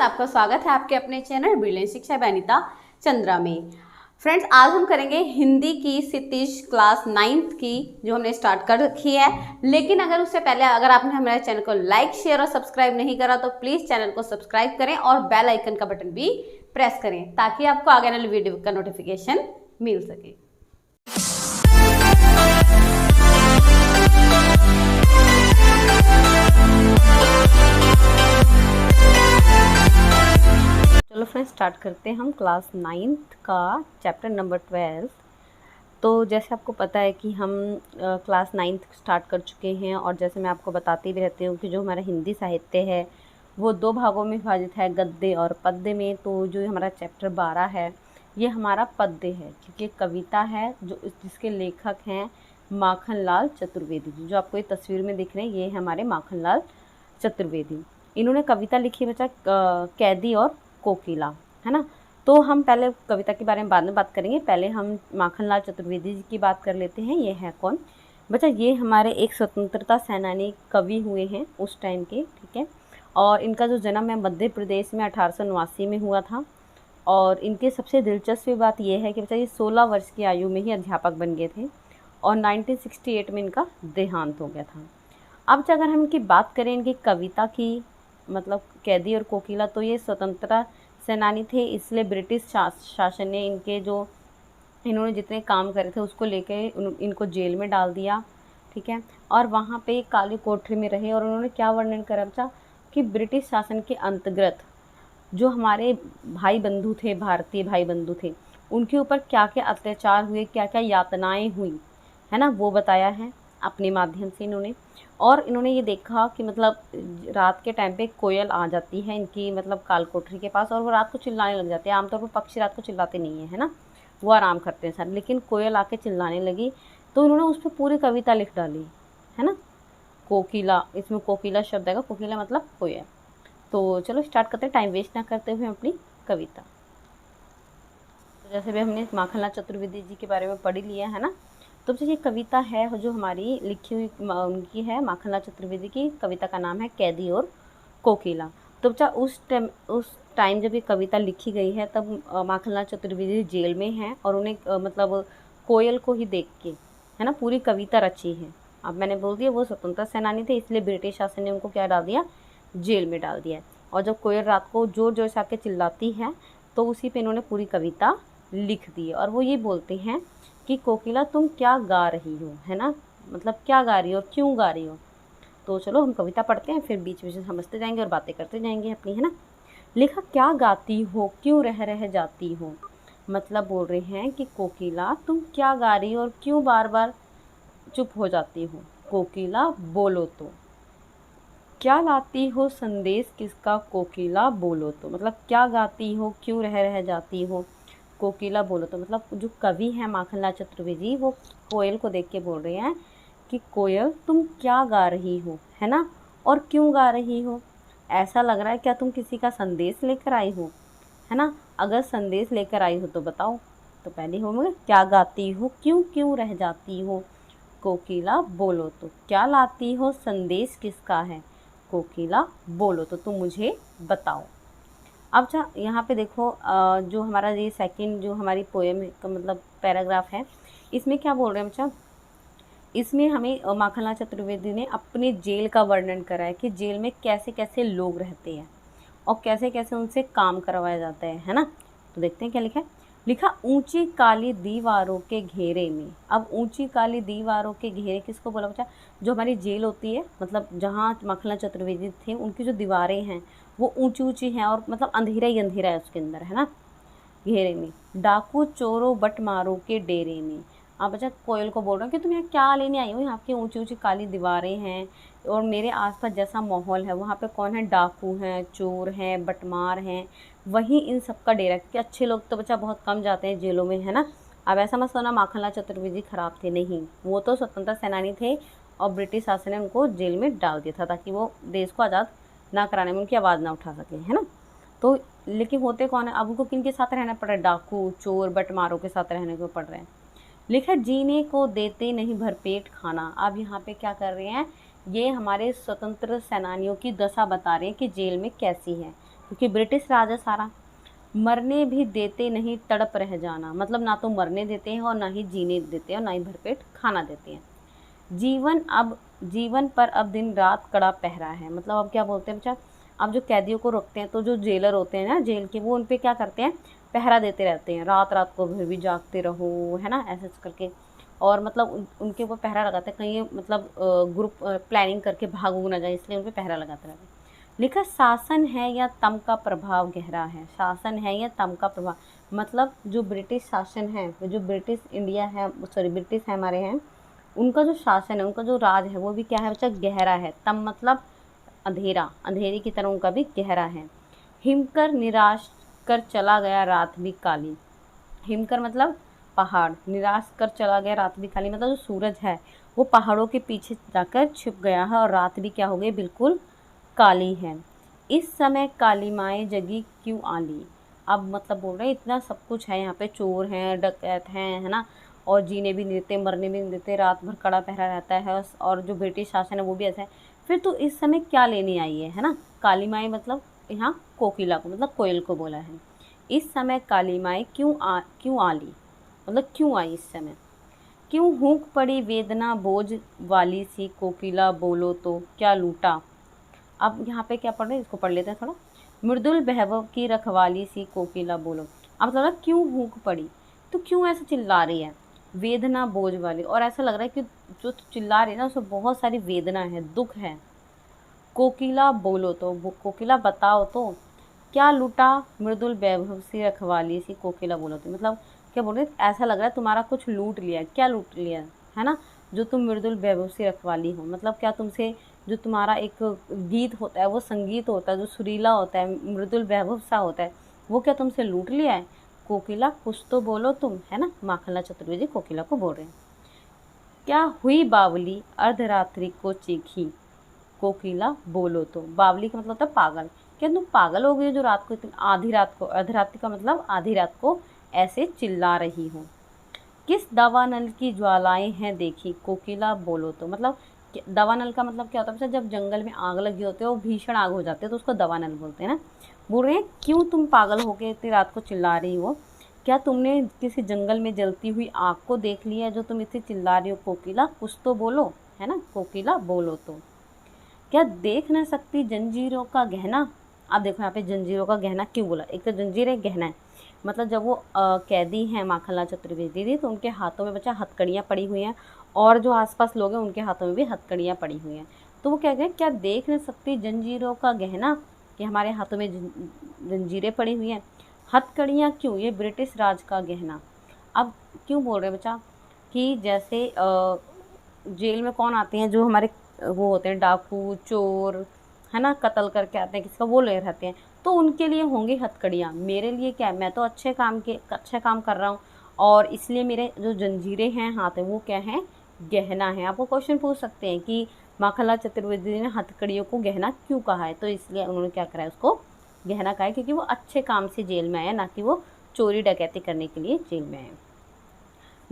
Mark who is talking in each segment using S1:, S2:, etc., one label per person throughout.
S1: आपका स्वागत है आपके अपने चैनल ब्रिलियंट शिक्षा बाय अनीता चंद्रा में। फ्रेंड्स, आज हम करेंगे हिंदी की क्षितिज क्लास 9th की, जो हमने स्टार्ट कर रखी है। लेकिन अगर उससे पहले अगर आपने हमारे चैनल को लाइक, शेयर और सब्सक्राइब नहीं करा तो प्लीज़ चैनल को सब्सक्राइब करें और बेल आइकन का बटन भी प्रेस करें ताकि आपको आगे वाले वीडियो का नोटिफिकेशन मिल सके। चलो फ्रेंड्स, स्टार्ट करते हैं हम क्लास 9th का चैप्टर नंबर 12। तो जैसे आपको पता है कि हम क्लास 9th स्टार्ट कर चुके हैं, और जैसे मैं आपको बताती भी रहती हूँ कि जो हमारा हिंदी साहित्य है वो 2 भागों में विभाजित है, गद्य और पद्य में। तो जो हमारा चैप्टर 12 है ये हमारा पद्य है, क्योंकि कविता है जो जिसके लेखक हैं माखनलाल चतुर्वेदी जी। जो आपको ये तस्वीर में दिख रहे हैं ये है हमारे माखनलाल चतुर्वेदी। इन्होंने कविता लिखी बच्चा कैदी और कोकिला, है ना। तो हम पहले कविता के बारे में बाद में बात करेंगे, पहले हम माखनलाल चतुर्वेदी जी की बात कर लेते हैं। ये है कौन बच्चा? ये हमारे एक स्वतंत्रता सेनानी कवि हुए हैं उस टाइम के, ठीक है। और इनका जो जन्म है मध्य प्रदेश में 1889 में हुआ था। और इनके सबसे दिलचस्प बात यह है कि बच्चा ये 16 वर्ष की आयु में ही अध्यापक बन गए थे और 1968 में इनका देहांत हो गया था। अब अगर हम इनकी बात करें इनकी कविता की, मतलब कैदी और कोकिला, तो ये स्वतंत्रता सेनानी थे, इसलिए ब्रिटिश शासन ने इन्होंने जितने काम करे थे उसको लेके इनको जेल में डाल दिया, ठीक है। और वहाँ पे काली कोठरी में रहे। और उन्होंने क्या वर्णन करा बच्चा कि ब्रिटिश शासन के अंतर्गत जो हमारे भाई बंधु थे, भारतीय भाई बंधु थे, उनके ऊपर क्या क्या अत्याचार हुए, क्या क्या यातनाएं हुई, है ना, वो बताया है अपने माध्यम से इन्होंने। और इन्होंने ये देखा कि मतलब रात के टाइम पे कोयल आ जाती है इनकी मतलब काल कोठरी के पास, और वो रात को चिल्लाने लग जाते हैं। आमतौर पर पक्षी रात को चिल्लाते नहीं है ना, वो आराम करते हैं सारे, लेकिन कोयल आके चिल्लाने लगी तो इन्होंने उस पर पूरी कविता लिख डाली, है ना। कोकिला, इसमें कोकिला शब्द आएगा, कोकिला मतलब कोयल। तो चलो स्टार्ट करते हैं, टाइम वेस्ट ना करते हुए अपनी कविता। तो जैसे भी हमने माखनलाल चतुर्वेदी जी के बारे में पढ़ लिया है ना, तो ये कविता है जो हमारी लिखी हुई उनकी है, माखनलाल चतुर्वेदी की। कविता का नाम है कैदी और कोकिला। तो बच्चा उस टाइम जब ये कविता लिखी गई है तब माखनलाल चतुर्वेदी जेल में हैं, और उन्हें मतलब कोयल को ही देख के, है ना, पूरी कविता रची है। अब मैंने बोल दिया वो स्वतंत्रता सेनानी थे, इसलिए ब्रिटिश शासन ने उनको क्या डाल दिया, जेल में डाल दिया। और जब कोयल रात को जोर जोर से आके चिल्लाती है तो उसी पे इन्होंने पूरी कविता लिख दी है। और वो ये बोलते हैं कि कोकिला तुम क्या गा रही हो, है ना, मतलब क्या गा रही हो और क्यों गा रही हो। तो चलो हम कविता पढ़ते हैं, फिर बीच बीच में समझते जाएंगे और बातें करते जाएंगे अपनी, है ना। लिखा क्या गाती हो, क्यों रह रह जाती हो। मतलब बोल रहे हैं कि कोकिला तुम क्या गा रही हो और क्यों बार बार चुप हो जाती हो। कोकिला बोलो तो, क्या लाती हो संदेश किसका, कोकिला बोलो तो। मतलब क्या गाती हो, क्यों रह रह जाती हो, कोकिला बोलो तो। मतलब जो कवि हैं माखनलाल चतुर्वेदी वो कोयल को देख के बोल रहे हैं कि कोयल तुम क्या गा रही हो, है ना, और क्यों गा रही हो। ऐसा लग रहा है क्या तुम किसी का संदेश लेकर आई हो, है ना। अगर संदेश लेकर आई हो तो बताओ। तो पहले होंगे क्या गाती हो, क्यों क्यों रह जाती हो, कोकिला बोलो तो। क्या लाती हो संदेश किसका है, कोकिला बोलो तो, तुम मुझे बताओ। अब अच्छा यहाँ पे देखो जो हमारा ये सेकंड जो हमारी पोएम का मतलब पैराग्राफ है, इसमें क्या बोल रहे हैं बच्चा, इसमें हमें माखनलाल चतुर्वेदी ने अपने जेल का वर्णन करा है कि जेल में कैसे कैसे लोग रहते हैं और कैसे कैसे उनसे काम करवाया जाता है ना। तो देखते हैं क्या लिखा है। लिखा ऊंची काली दीवारों के घेरे में। अब ऊंची काली दीवारों के घेरे किसको बोला बच्चा? जो हमारी जेल होती है, मतलब जहाँ माखनलाल चतुर्वेदी थे उनकी जो दीवारें हैं वो ऊंची ऊंची हैं और मतलब अंधेरा ही अंधेरा है उसके अंदर, है ना। घेरे में डाकू चोरों बटमारों के डेरे में। आप बच्चा कोयल को बोल रहे हो कि तुम यहाँ क्या लेने आई हो, यहाँ की ऊंची ऊंची काली दीवारें हैं और मेरे आसपास जैसा माहौल है वहाँ पे कौन है, डाकू हैं, चोर हैं, बटमार हैं, वही इन सब का डेरा। क्योंकि अच्छे लोग तो बच्चा बहुत कम जाते हैं जेलों में, है ना। अब ऐसा मत सोना माखनलाल चतुर्वेदी खराब थे, नहीं, वो तो स्वतंत्रता सेनानी थे और ब्रिटिश शासन ने उनको जेल में डाल दिया था ताकि वो देश को आज़ाद ना कराने में उनकी आवाज़ ना उठा सके, है ना। तो लेकिन होते कौन है, अब उनको किन के साथ रहना पड़ रहा है, डाकू चोर बटमारों के साथ रहने को पड़ रहे हैं। लिखा जीने को देते नहीं भरपेट खाना। अब यहाँ पे क्या कर रहे हैं, ये हमारे स्वतंत्र सेनानियों की दशा बता रहे हैं कि जेल में कैसी है क्योंकि ब्रिटिश राज है सारा। मरने भी देते नहीं तड़प रह जाना, मतलब ना तो मरने देते हैं और ना ही जीने देते हैं और ना ही भरपेट खाना देते हैं। जीवन पर अब दिन रात कड़ा पहरा है, मतलब अब क्या बोलते हैं बच्चा, अब जो कैदियों को रोकते हैं तो जो जेलर होते हैं ना जेल के, वो उन पे क्या करते हैं, पहरा देते रहते हैं, रात रात को फिर भी जागते रहो, है ना, ऐसे करके। और मतलब उनके ऊपर पहरा लगाते हैं, कहीं मतलब ग्रुप प्लानिंग करके भाग ना जाए, इसलिए उन पर पहरा लगाते रहते हैं। लिखा शासन है या तम का प्रभाव गहरा है। शासन है या तम का प्रभाव, मतलब जो ब्रिटिश शासन है, जो ब्रिटिश इंडिया है, सॉरी ब्रिटिश है हमारे हैं, उनका जो शासन है, उनका जो राज है, वो भी क्या है बच्चा, गहरा है। तम मतलब अंधेरा, अंधेरे की तरह उनका भी गहरा है। हिमकर निराश कर चला गया रात भी काली। हिमकर मतलब पहाड़, निराश कर चला गया रात भी काली, मतलब जो सूरज है वो पहाड़ों के पीछे जाकर छिप गया है और रात भी क्या हो गई, बिल्कुल काली है। इस समय काली माएँ जगी क्यों आली। अब मतलब बोल रहे हैं इतना सब कुछ है यहाँ पे, चोर हैं, डकैत हैं, है ना, और जीने भी नहीं देते, मरने भी नहीं देते, रात भर कड़ा पहरा रहता है, और जो ब्रिटिश शासन है वो भी ऐसा है। फिर तो इस समय क्या लेने आई है ना। काली माएँ मतलब यहाँ कोकिला को, मतलब कोयल को बोला है। इस समय काली माएँ क्यों आली, मतलब क्यों आई इस समय। क्यों हूँक पड़ी वेदना बोझ वाली सी कोकिला, बोलो तो क्या लूटा। अब यहाँ पे क्या पढ़ रहे हैं, इसको पढ़ लेते हैं थोड़ा। मृदुल बहवव की रखवाली सी कोकिला, बोलो। अब थोड़ा क्यों हूँक पड़ी, तो क्यों ऐसे चिल्ला रही है, वेदना बोझ वाली, और ऐसा लग रहा है कि जो चिल्ला रही है ना उसमें बहुत सारी वेदना है, दुख है। कोकिला बोलो तो, कोकिला बताओ तो, क्या लूटा मृदुल वैभव सी रखवाली सी कोकिला, बोलो तो, मतलब क्या बोल रहे, ऐसा लग रहा है तुम्हारा कुछ लूट लिया, क्या लूट लिया है ना, जो तुम मृदुल वैभव सी रखवाली हो, मतलब क्या तुमसे जो तुम्हारा एक गीत होता है, वो संगीत होता है जो सुरीला होता है, मृदुल वैभव सा होता है, वो क्या तुमसे लूट लिया है। कोकिला कुछ तो बोलो तुम, है ना, माखनलाल चतुर्वेदी कोकिला को बोल रहे हैं। क्या हुई बावली अर्धरात्रि को चीखी, कोकिला बोलो तो। बावली का मतलब होता है पागल, क्या तुम पागल हो गई हो जो रात को इतनी आधी रात को, अर्धरात्रि का मतलब आधी रात को ऐसे चिल्ला रही हो। किस दावानल की ज्वालाएं हैं देखी, कोकिला बोलो तो, मतलब दावानल का मतलब क्या होता है, जब जंगल में आग लगी होती है, वो भीषण आग हो जाती है तो उसको दावानल बोलते हैं ना। बोल रहे हैं क्यों तुम पागल हो के इतनी रात को चिल्ला रही हो, क्या तुमने किसी जंगल में जलती हुई आग को देख लिया है जो तुम इतनी चिल्ला रही हो, कोकिला कुछ तो बोलो, है ना, कोकिला बोलो तो। क्या देख न सकती जंजीरों का गहना। आप देखो यहाँ पे जंजीरों का गहना क्यों बोला, एक तो जंजीर एक गहना है, मतलब जब वो कैदी हैं माखनलाल चतुर्वेदी जी, तो उनके हाथों में बच्चा हथकड़ियाँ पड़ी हुई हैं, और जो आसपास लोग हैं उनके हाथों में भी हथकड़ियाँ पड़ी हुई हैं। तो वो क्या कहें, क्या देख न सकती जंजीरों का गहना, कि हमारे हाथों में जंजीरें पड़ी हुई हैं। हथकड़ियाँ क्यों, ये ब्रिटिश राज का गहना। अब क्यों बोल रहे हैं बच्चा, कि जैसे जेल में कौन आते हैं, जो हमारे वो होते हैं डाकू चोर, है ना, कत्ल करके आते हैं किसका, वो ले रहते हैं, तो उनके लिए होंगी हथकड़ियाँ। मेरे लिए क्या है, मैं तो अच्छा काम कर रहा हूँ, और इसलिए मेरे जो जंजीरें हैं हाथ में, वो क्या है, गहना है। आपको क्वेश्चन पूछ सकते हैं कि माखनलाल चतुर्वेदी ने हथकड़ियों को गहना क्यों कहा है, तो इसलिए उन्होंने क्या करा है, उसको गहना कहा है, क्योंकि वो अच्छे काम से जेल में आए, ना कि वो चोरी डकैती करने के लिए जेल में आए।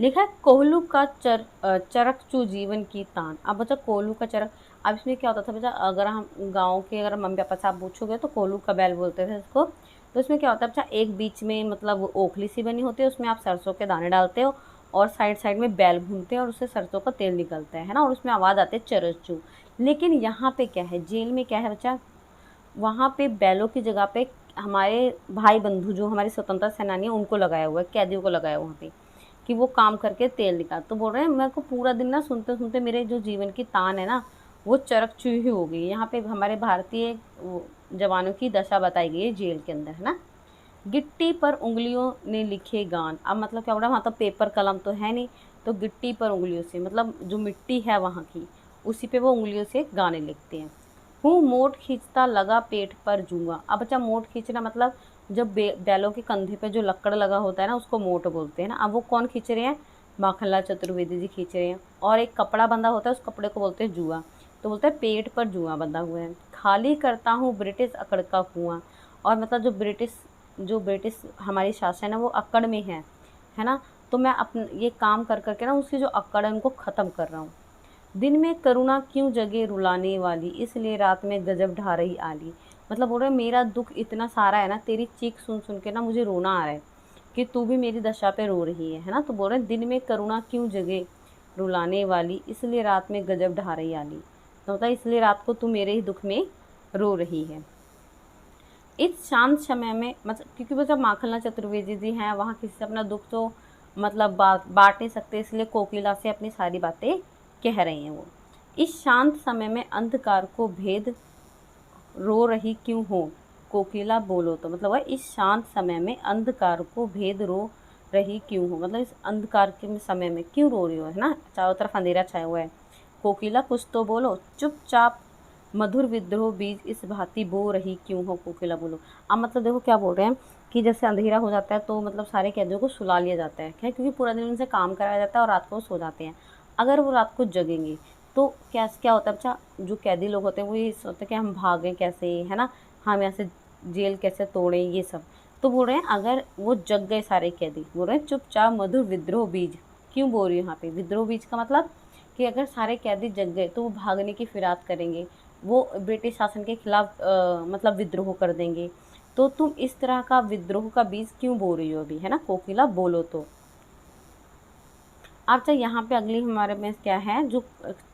S1: लिखा है कोहलू का चरक चू जीवन की तान। अब बच्चा कोहलू का चरक, अब इसमें क्या होता था बच्चा, अगर हम गांव के अगर मम्मी पापा से आप पूछोगे तो कोहलू का बैल बोलते थे इसको। तो इसमें क्या होता है बच्चा, एक बीच में मतलब ओखली सी बनी होती है, उसमें आप सरसों के दाने डालते हो, और साइड साइड में बैल घूमते हैं और उससे सरसों का तेल निकलता है ना, और उसमें आवाज़ आती है चरक चू। लेकिन यहाँ पे क्या है, जेल में क्या है बच्चा, वहाँ पे बैलों की जगह पे हमारे भाई बंधु जो हमारे स्वतंत्रता सेनानी है उनको लगाया हुआ है, कैदियों को लगाया हुआ वहाँ पे, कि वो काम करके तेल निकाल। तो बोल रहे हैं मेरे को पूरा दिन ना सुनते सुनते मेरे जो जीवन की तान है ना, वो चरक चूही हो गई। यहाँ पे हमारे भारतीय जवानों की दशा बताई गई है जेल के अंदर, है ना। गिट्टी पर उंगलियों ने लिखे गान। अब मतलब क्या हो रहा है, वहाँ तो पेपर कलम तो है नहीं, तो गिट्टी पर उंगलियों से, मतलब जो मिट्टी है वहाँ की, उसी पे वो उंगलियों से गाने लिखते हैं। हूँ मोट खींचता लगा पेट पर जूँगा। अब बच्चा मोट खींचना मतलब जब बैलों के कंधे पे जो लकड़ लगा होता है ना, उसको मोट बोलते हैं ना। अब वो कौन खींच रहे हैं, माखनलाल चतुर्वेदी जी खींच रहे हैं। और एक कपड़ा बंधा होता है, उस कपड़े को बोलते हैं जुआ। तो बोलते हैं पेट पर जुआ बंधा हुआ है। खाली करता हूँ ब्रिटिश अकड़ का कुआं। और मतलब जो ब्रिटिश हमारी शासन है वो अकड़ में है ना। तो मैं अपने ये काम कर करके ना उसकी जो अकड़ है उनको ख़त्म कर रहा हूँ। दिन में करुणा क्यों जगे रुलाने वाली, इसलिए रात में गजब ढा रही आली। मतलब बोल रहे हैं मेरा दुख इतना सारा है ना, तेरी चीख सुन सुन के ना मुझे रोना आ रहा है कि तू भी मेरी दशा पे रो रही है ना। तो बोल रहे हैं दिन में करुणा क्यों जगे रुलाने वाली, इसलिए रात में गजब ढा रही आली। तो मतलब इसलिए रात को तू मेरे ही दुख में रो रही है। इस शांत समय में मतलब क्योंकि वो जब माखनलाल चतुर्वेदी जी हैं वहाँ किसी से अपना दुख तो मतलब बांट नहीं सकते, इसलिए कोकिला से अपनी सारी बातें कह रही हैं वो। इस शांत समय में अंधकार को भेद रो रही क्यों हो कोकिला बोलो तो, मतलब वह इस शांत समय में अंधकार को भेद रो रही क्यों हो, मतलब इस अंधकार के समय में क्यों रो रही हो, है ना, चारों तरफ अंधेरा छाया हुआ है। कोकिला कुछ तो बोलो, चुपचाप मधुर विद्रोह बीज इस भांति बो रही क्यों हो कोकिला बोलो। अब मतलब देखो क्या बोल रहे हैं कि जैसे अंधेरा हो जाता है तो मतलब सारे कैदियों को सुला लिया जाता है, क्या, क्योंकि पूरा दिन उनसे काम कराया जाता है और रात को सो जाते हैं। अगर वो रात को जगेंगे तो क्या क्या होता है बच्चा, जो कैदी लोग होते हैं वो ये सोचते हैं कि हम भागें कैसे, है ना, हम यहाँ से जेल कैसे तोड़ें, ये सब। तो बोल रहे हैं अगर वो जग गए सारे कैदी, बोल रहे हैं चुपचाप मधुर विद्रोह बीज क्यों बोल रही है यहाँ पे। विद्रोह बीज का मतलब कि अगर सारे कैदी जग गए तो वो भागने की फिराक करेंगे, वो ब्रिटिश शासन के खिलाफ मतलब विद्रोह कर देंगे। तो तुम इस तरह का विद्रोह का बीज क्यों बो रही हो अभी, है ना, कोकिला बोलो तो। अच्छा यहाँ पे अगली हमारे में क्या है, जो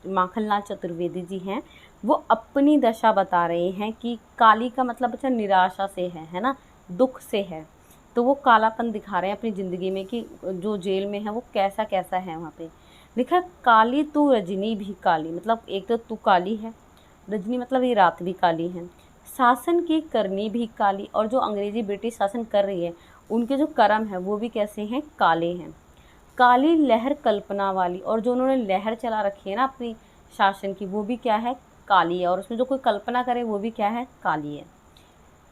S1: माखनलाल चतुर्वेदी जी हैं वो अपनी दशा बता रहे हैं कि काली का मतलब अच्छा निराशा से है ना, दुख से है। तो वो कालापन दिखा रहे हैं अपनी ज़िंदगी में कि जो जेल में है वो कैसा कैसा है। वहाँ पे लिखा है काली तू रजनी भी काली, मतलब एक तो तू काली है, रजनी मतलब ये रात भी काली है, शासन की करनी भी काली, और जो अंग्रेजी ब्रिटिश शासन कर रही है उनके जो कर्म है वो भी कैसे हैं, काले हैं। काली लहर कल्पना वाली, और जो उन्होंने लहर चला रखी है ना अपनी शासन की वो भी क्या है, काली है, और उसमें जो कोई कल्पना करे वो भी क्या है, काली है।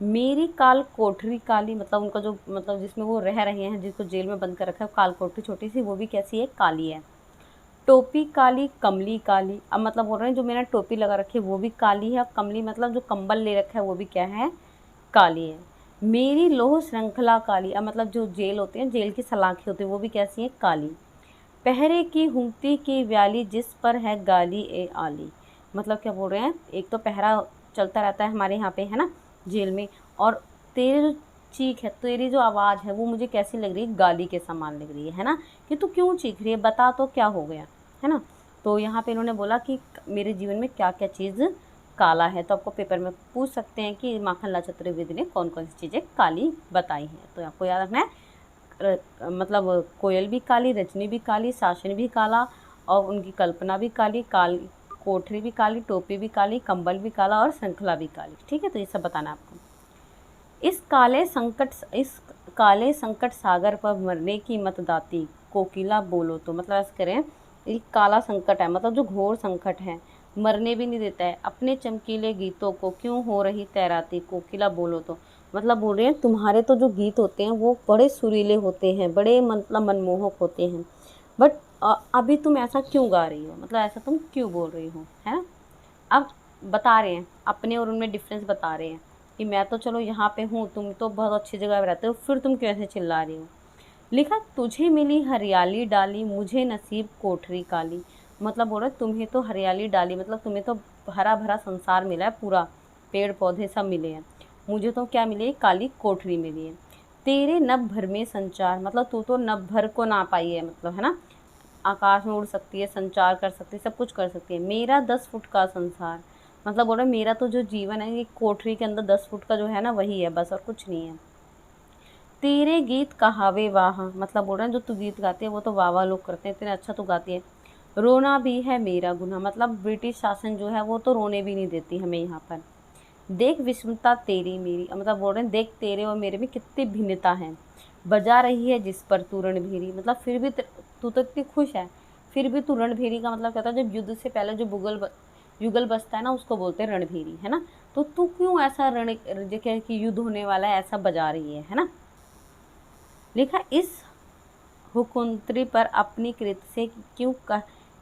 S1: मेरी काल कोठरी काली, मतलब उनका जो मतलब जिसमें वो रह रहे हैं, जिसको जेल में बंद कर रखा है काल कोठरी छोटी सी, वो भी कैसी है, काली है। टोपी काली कमली काली, अब मतलब बोल रहे हैं जो मैंने टोपी लगा रखी है वो भी काली है, अब कमली मतलब जो कंबल ले रखा है वो भी क्या है, काली है। मेरी लोह श्रृंखला काली, अब मतलब जो जेल होते हैं, जेल की सलाखें होती है वो भी कैसी है, काली। पहरे की हुंकती की व्याली जिस पर है गाली ए आली, मतलब क्या बोल रहे हैं, एक तो पहरा चलता रहता है हमारे यहाँ पे, है ना, जेल में, और तेरे जो चीख है, तेरी जो आवाज़ है वो मुझे कैसी लग रही है, गाली के समान लग रही है ना, कि तू क्यों चीख रही है, बता तो क्या हो गया, है ना। तो यहाँ पे इन्होंने बोला कि मेरे जीवन में क्या क्या चीज़ काला है। तो आपको पेपर में पूछ सकते हैं कि माखनलाल चतुर्वेदी ने कौन कौन सी चीज़ें काली बताई हैं। तो आपको याद रखना है मतलब कोयल भी काली, रजनी भी काली, शासन भी काला, और उनकी कल्पना भी काली, कोठरी भी काली, टोपी भी काली, कंबल भी काला, और श्रृंखला भी काली। ठीक है, तो ये सब बताना आपको। इस काले संकट सागर पर मरने की मत दाती कोकिला बोलो तो, मतलब ऐसे करें, ये काला संकट है मतलब जो घोर संकट है, मरने भी नहीं देता है, अपने चमकीले गीतों को क्यों हो रही तैराती कोकिला बोलो तो, मतलब बोल रहे हैं तुम्हारे तो जो गीत होते हैं वो बड़े सुरीले होते हैं, बड़े मतलब मनमोहक होते हैं, बट अभी तुम ऐसा क्यों गा रही हो, मतलब ऐसा तुम क्यों बोल रही हो, है ना। अब बता रहे हैं अपने और उनमें डिफरेंस बता रहे हैं कि मैं तो चलो यहाँ पे हूँ, तुम तो बहुत अच्छी जगह पे रहते हो, फिर तुम क्यों ऐसे चिल्ला रही हो। लिखा तुझे मिली हरियाली डाली मुझे नसीब कोठरी काली, मतलब बोल रहे तुम्हें तो हरियाली डाली, मतलब तुम्हें तो हरा भरा संसार मिला है, पूरा पेड़ पौधे सब मिले हैं, मुझे तो क्या मिले, काली कोठरी मिली है। तेरे नभ भर में संचार, मतलब तू तो नभ भर को ना पाई है, मतलब है ना, आकाश में उड़ सकती है, संचार कर सकती है, सब कुछ कर सकती है। मेरा 10 फुट का संसार, मतलब बोल रहे मेरा तो जो जीवन है ये कोठरी के अंदर 10 फुट का जो है ना वही है बस, और कुछ नहीं है। तेरे गीत कहावे वाह, मतलब बोल रहे हैं जो तू गीत गाती है वो तो वाह वाह लोग करते हैं, इतने अच्छा तू गाती है। रोना भी है मेरा गुनाह, मतलब ब्रिटिश शासन जो है वो तो रोने भी नहीं देती हमें यहाँ पर। देख विषमता तेरी मेरी, मतलब बोल रहे हैं देख तेरे और मेरे में कितनी भिन्नता है। बजा रही है जिस पर तू रणभेरी, मतलब फिर भी तू तो इतनी खुश है, फिर भी तू रणभेरी का मतलब कहता है जब युद्ध से पहले जो युगल बजता है ना उसको बोलते हैं रणभेरी, है ना। तो तू क्यों ऐसा जो क्या कि युद्ध होने वाला है ऐसा बजा रही है ना। लिखा इस हुकुंत्री पर अपनी कृत से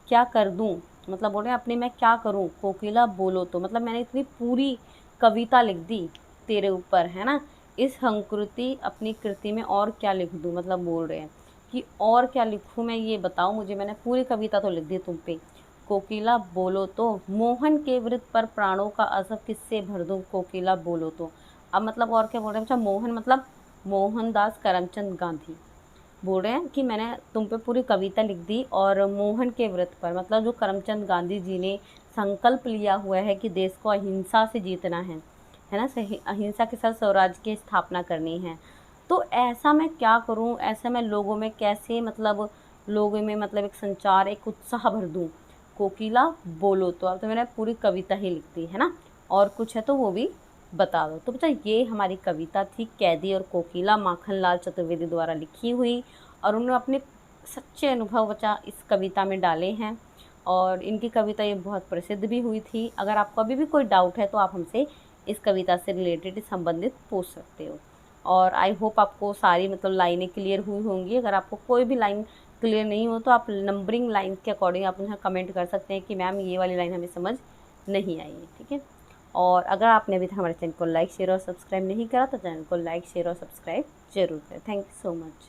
S1: क्या कर दूं, मतलब बोल रहे हैं अपनी मैं क्या करूं कोकिला बोलो तो, मतलब मैंने इतनी पूरी कविता लिख दी तेरे ऊपर, है ना, इस हंकृति अपनी कृति में और क्या लिख दूं, मतलब बोल रहे हैं कि और क्या लिखूं मैं ये बताओ मुझे, मैंने पूरी कविता तो लिख दी तुम पे, कोकिला बोलो तो, मोहन के व्रत पर प्राणों का असर किससे भर दूं, कोकिला बोलो तो। अब मतलब और क्या बोल रहे हैं, अच्छा मोहन मतलब मोहनदास करमचंद गांधी बोल रहे हैं कि मैंने तुम पे पूरी कविता लिख दी, और मोहन के व्रत पर मतलब जो करमचंद गांधी जी ने संकल्प लिया हुआ है कि देश को अहिंसा से जीतना है ना, सही अहिंसा के साथ स्वराज्य की स्थापना करनी है। तो ऐसा मैं क्या करूं, ऐसा मैं लोगों में कैसे मतलब लोगों में मतलब एक संचार एक उत्साह भर दूं, कोकिला बोलो तो। अब तो मैंने पूरी कविता ही लिख दी है ना, और कुछ है तो वो भी बता दो। तो बच्चा ये हमारी कविता थी कैदी और कोकिला, माखनलाल चतुर्वेदी द्वारा लिखी हुई, और उन्होंने अपने सच्चे अनुभव बच्चा इस कविता में डाले हैं, और इनकी कविता ये बहुत प्रसिद्ध भी हुई थी। अगर आपको अभी भी कोई डाउट है तो आप हमसे इस कविता से रिलेटेड संबंधित पूछ सकते हो। और आई होप आपको सारी मतलब लाइनें क्लियर हुई होंगी। अगर आपको कोई भी लाइन क्लियर नहीं हो तो आप नंबरिंग लाइन के अकॉर्डिंग आप मुझे कमेंट कर सकते हैं कि मैम ये वाली लाइन हमें समझ नहीं आई है, ठीक है। और अगर आपने अभी तक हमारे चैनल को लाइक शेयर और सब्सक्राइब नहीं करा तो चैनल को लाइक शेयर और सब्सक्राइब जरूर करें। Thank you so much.